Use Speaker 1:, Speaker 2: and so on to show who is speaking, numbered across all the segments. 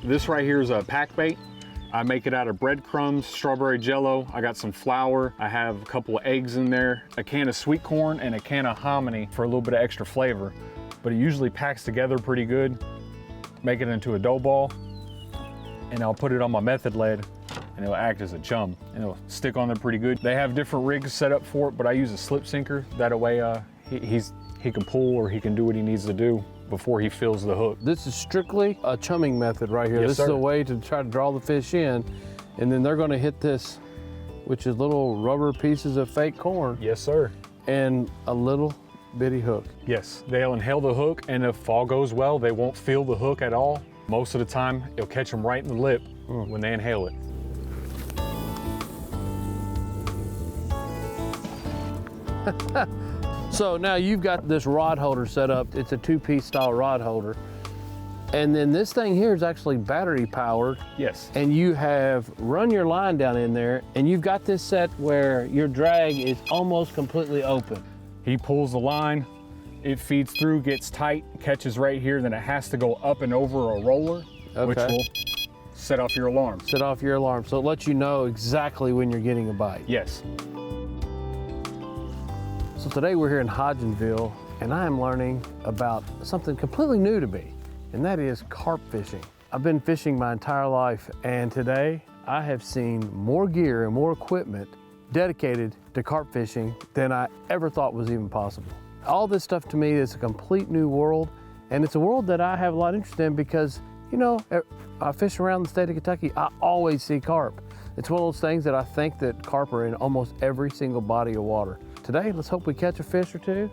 Speaker 1: This right here is a pack bait. I make it out of breadcrumbs, strawberry jello. I got some flour. I have a couple of eggs in there, a can of sweet corn, and a can of hominy for a little bit of extra flavor. But it usually packs together pretty good. Make it into a dough ball, and I'll put it on my method lead, and it'll act as a chum, and it'll stick on there pretty good. They have different rigs set up for it, but I use a slip sinker. That way he can pull, or he can do what he needs to do before he fills the hook.
Speaker 2: This is strictly a chumming method right here.
Speaker 1: Yes,
Speaker 2: this
Speaker 1: sir.
Speaker 2: is a way to try to draw the fish in, and then they're gonna hit this, which is little rubber pieces of fake corn.
Speaker 1: Yes, sir.
Speaker 2: And a little bitty hook.
Speaker 1: Yes, they'll inhale the hook, and if all goes well, they won't feel the hook at all. Most of the time, it'll catch them right in the lip when they inhale it.
Speaker 2: So now you've got this rod holder set up. It's a two-piece style rod holder. And then this thing here is actually battery powered.
Speaker 1: Yes.
Speaker 2: And you have run your line down in there, and you've got this set where your drag is almost completely open.
Speaker 1: He pulls the line, it feeds through, gets tight, catches right here, then it has to go up and over a roller, which will set off your alarm.
Speaker 2: Set off your alarm. So it lets you know exactly when you're getting a bite.
Speaker 1: Yes.
Speaker 2: So today we're here in Hodgenville, and I am learning about something completely new to me, and that is carp fishing. I've been fishing my entire life, and today I have seen more gear and more equipment dedicated to carp fishing than I ever thought was even possible. All this stuff to me is a complete new world, and it's a world that I have a lot of interest in because, you know, I fish around the state of Kentucky, I always see carp. It's one of those things that I think that carp are in almost every single body of water. Today, let's hope we catch a fish or two,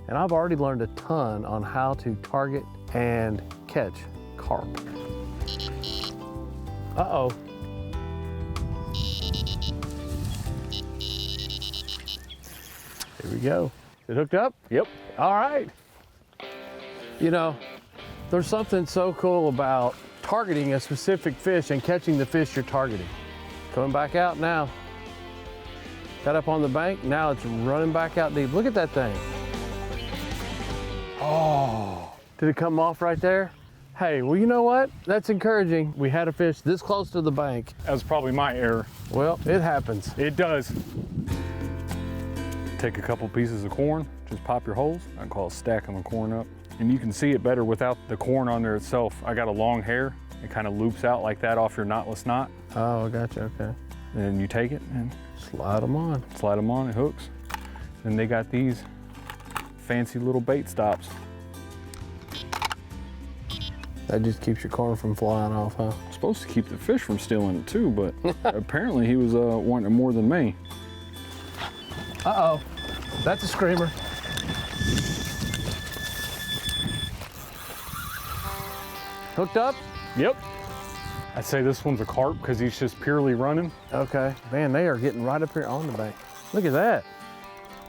Speaker 2: and I've already learned a ton on how to target and catch carp. Uh-oh. Here we go. Is it hooked up?
Speaker 1: Yep.
Speaker 2: All right. You know, there's something so cool about targeting a specific fish and catching the fish you're targeting. Coming back out now. Got up on the bank, now it's running back out deep. Look at that thing. Oh, did it come off right there? Hey, well, you know what? That's encouraging. We had a fish this close to the bank.
Speaker 1: That was probably my error.
Speaker 2: Well, it happens.
Speaker 1: It does. Take a couple pieces of corn, just pop your holes. I call it stacking the corn up. And you can see it better without the corn on there itself. I got a long hair. It kind of loops out like that off your knotless knot.
Speaker 2: Oh, gotcha, okay.
Speaker 1: And then you take it and
Speaker 2: slide them on.
Speaker 1: Slide them on, it hooks. Then they got these fancy little bait stops.
Speaker 2: That just keeps your corn from flying off, huh?
Speaker 1: Supposed to keep the fish from stealing it too, but apparently he was wanting it more than me.
Speaker 2: Uh-oh, that's a screamer. Hooked up?
Speaker 1: Yep. I'd say this one's a carp because he's just purely running.
Speaker 2: Okay, man, they are getting right up here on the bank. Look at that.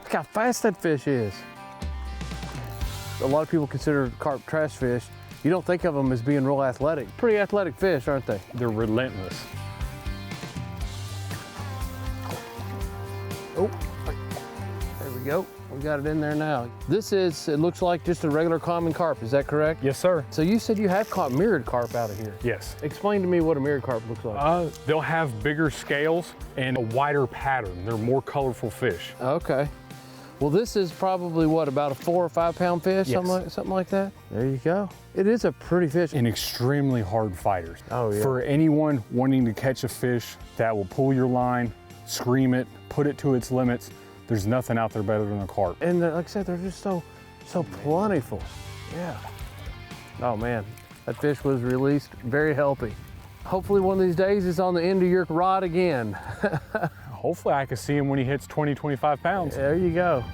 Speaker 2: Look how fast that fish is. A lot of people consider carp trash fish. You don't think of them as being real athletic. Pretty athletic fish, aren't they?
Speaker 1: They're relentless.
Speaker 2: Oh, there we go. We got it in there now. This is, it looks like just a regular common carp, is that correct?
Speaker 1: Yes, sir.
Speaker 2: So you said you have caught mirrored carp out of here.
Speaker 1: Yes.
Speaker 2: Explain to me what a mirrored carp looks like.
Speaker 1: They'll have bigger scales and a wider pattern. They're more colorful fish.
Speaker 2: Okay. Well, this is probably what, about a 4 or 5 pound fish,
Speaker 1: Yes.
Speaker 2: something like that? There you go. It is a pretty fish.
Speaker 1: And extremely hard fighters.
Speaker 2: Oh, yeah.
Speaker 1: For anyone wanting to catch a fish that will pull your line, scream it, put it to its limits, there's nothing out there better than a carp.
Speaker 2: And like I said, they're just so plentiful. Yeah. Oh man, that fish was released very healthy. Hopefully one of these days it's on the end of your rod again.
Speaker 1: Hopefully I can see him when he hits 20, 25 pounds.
Speaker 2: There you go.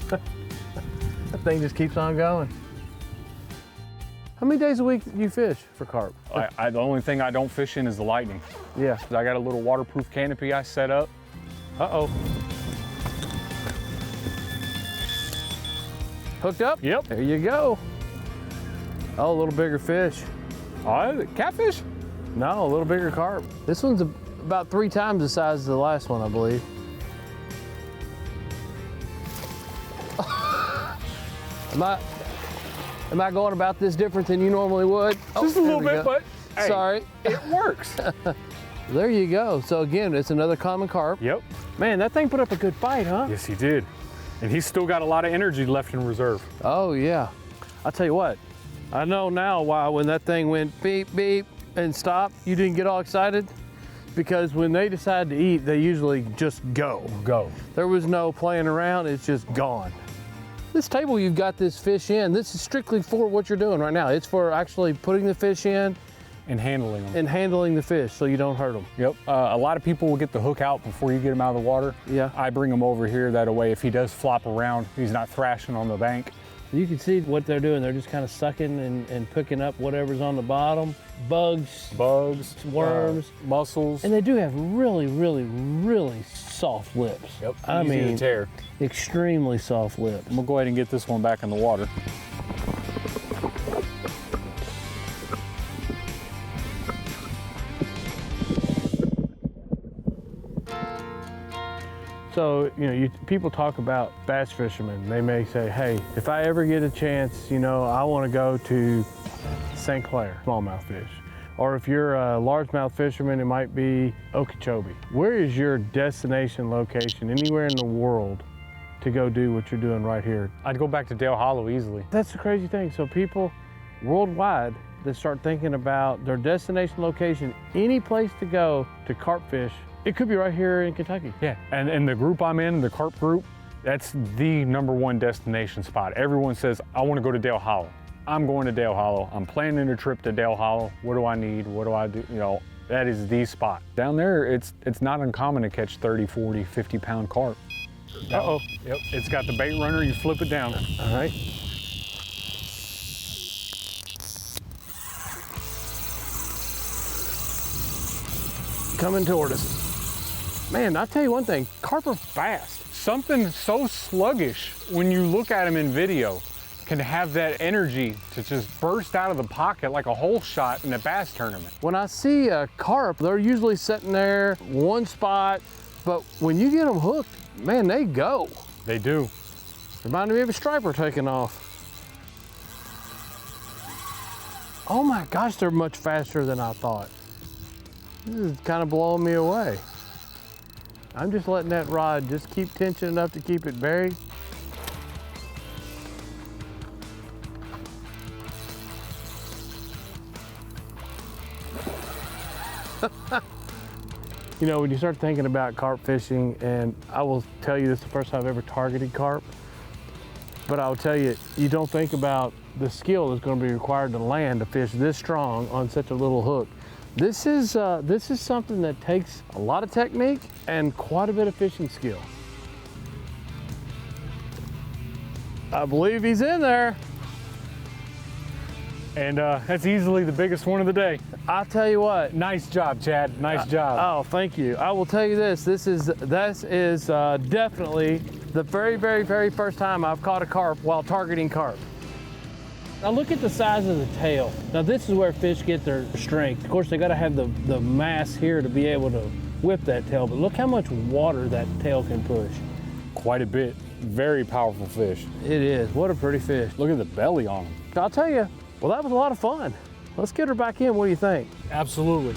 Speaker 2: That thing just keeps on going. How many days a week do you fish for carp?
Speaker 1: The only thing I don't fish in is the lightning.
Speaker 2: Yeah.
Speaker 1: I got a little waterproof canopy I set up. Uh-oh.
Speaker 2: Hooked up?
Speaker 1: Yep.
Speaker 2: There you go. Oh, a little bigger fish.
Speaker 1: Catfish?
Speaker 2: No, a little bigger carp. This one's about 3 times the size of the last one, I believe. Am I going about this different than you normally would?
Speaker 1: Just a little bit, but hey,
Speaker 2: sorry.
Speaker 1: It works.
Speaker 2: There you go. So again, it's another common carp.
Speaker 1: Yep.
Speaker 2: Man, that thing put up a good fight, huh?
Speaker 1: Yes, he did. And he's still got a lot of energy left in reserve.
Speaker 2: Oh yeah. I'll tell you what, I know now why when that thing went beep, beep, and stopped, you didn't get all excited. Because when they decide to eat, they usually just go.
Speaker 1: Go.
Speaker 2: There was no playing around, it's just gone. This table you've got this fish in, this is strictly for what you're doing right now. It's for actually putting the fish in
Speaker 1: and handling them.
Speaker 2: and handling the fish so you don't hurt them.
Speaker 1: Yep. A lot of people will get the hook out before you get him out of the water.
Speaker 2: Yeah.
Speaker 1: I bring him over here that way if he does flop around, he's not thrashing on the bank.
Speaker 2: You can see what they're doing. They're just kind of sucking and picking up whatever's on the bottom. Bugs, worms,
Speaker 1: mussels.
Speaker 2: And they do have really, really, really soft lips.
Speaker 1: Yep.
Speaker 2: I
Speaker 1: Easy
Speaker 2: mean,
Speaker 1: to tear.
Speaker 2: Extremely soft lips.
Speaker 1: I'm gonna go ahead and get this one back in the water.
Speaker 2: So, you know, people talk about bass fishermen. They may say, hey, if I ever get a chance, you know, I want to go to St. Clair, smallmouth fish. Or if you're a largemouth fisherman, it might be Okeechobee. Where is your destination location anywhere in the world to go do what you're doing right here?
Speaker 1: I'd go back to Dale Hollow easily.
Speaker 2: That's the crazy thing. So people worldwide that start thinking about their destination location, any place to go to carp fish, it could be right here in Kentucky.
Speaker 1: Yeah, and the group I'm in, the carp group, that's the #1 destination spot. Everyone says, I want to go to Dale Hollow. I'm going to Dale Hollow. I'm planning a trip to Dale Hollow. What do I need? What do I do? You know, that is the spot. Down there, it's not uncommon to catch 30, 40, 50 pound carp.
Speaker 2: Uh-oh.
Speaker 1: Yep, it's got the bait runner, you flip it down.
Speaker 2: All right. Coming toward us. Man, I'll tell you one thing, carp are fast.
Speaker 1: Something so sluggish when you look at them in video can have that energy to just burst out of the pocket like a hole shot in a bass tournament.
Speaker 2: When I see a carp, they're usually sitting there, one spot, but when you get them hooked, man, they go.
Speaker 1: They do.
Speaker 2: Reminded me of a striper taking off. Oh my gosh, they're much faster than I thought. This is kind of blowing me away. I'm just letting that rod just keep tension enough to keep it buried. You know, when you start thinking about carp fishing, and I will tell you this is the first time I've ever targeted carp, but I'll tell you, you don't think about the skill that's going to be required to land a fish this strong on such a little hook. This is something that takes a lot of technique and quite a bit of fishing skill. I believe he's in there.
Speaker 1: And that's easily the biggest one of the day.
Speaker 2: I'll tell you what.
Speaker 1: Nice job, Chad. Nice job.
Speaker 2: Oh, thank you. I will tell you this. This is definitely the very, very, very first time I've caught a carp while targeting carp. Now look at the size of the tail. Now this is where fish get their strength. Of course, they got to have the mass here to be able to whip that tail, but look how much water that tail can push.
Speaker 1: Quite a bit. Very powerful fish.
Speaker 2: It is. What a pretty fish.
Speaker 1: Look at the belly on him.
Speaker 2: I'll tell you, well, that was a lot of fun. Let's get her back in. What do you think?
Speaker 1: Absolutely.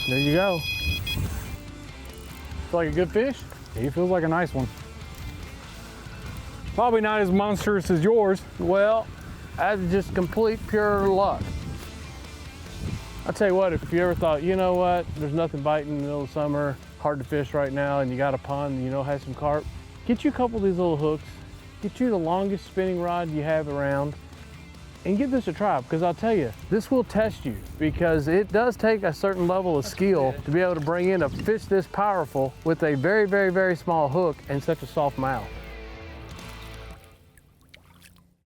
Speaker 2: There you go.
Speaker 1: Feel like a good fish? He feels like a nice one. Probably not as monstrous as yours.
Speaker 2: Well, that's just complete pure luck. I'll tell you what, if you ever thought, you know what, there's nothing biting in the middle of summer, hard to fish right now, and you got a pond and you know has some carp, get you a couple of these little hooks, get you the longest spinning rod you have around, and give this a try, because I'll tell you, this will test you, because it does take a certain level of skill to be able to bring in a fish this powerful with a very, very, very small hook and such a soft mouth.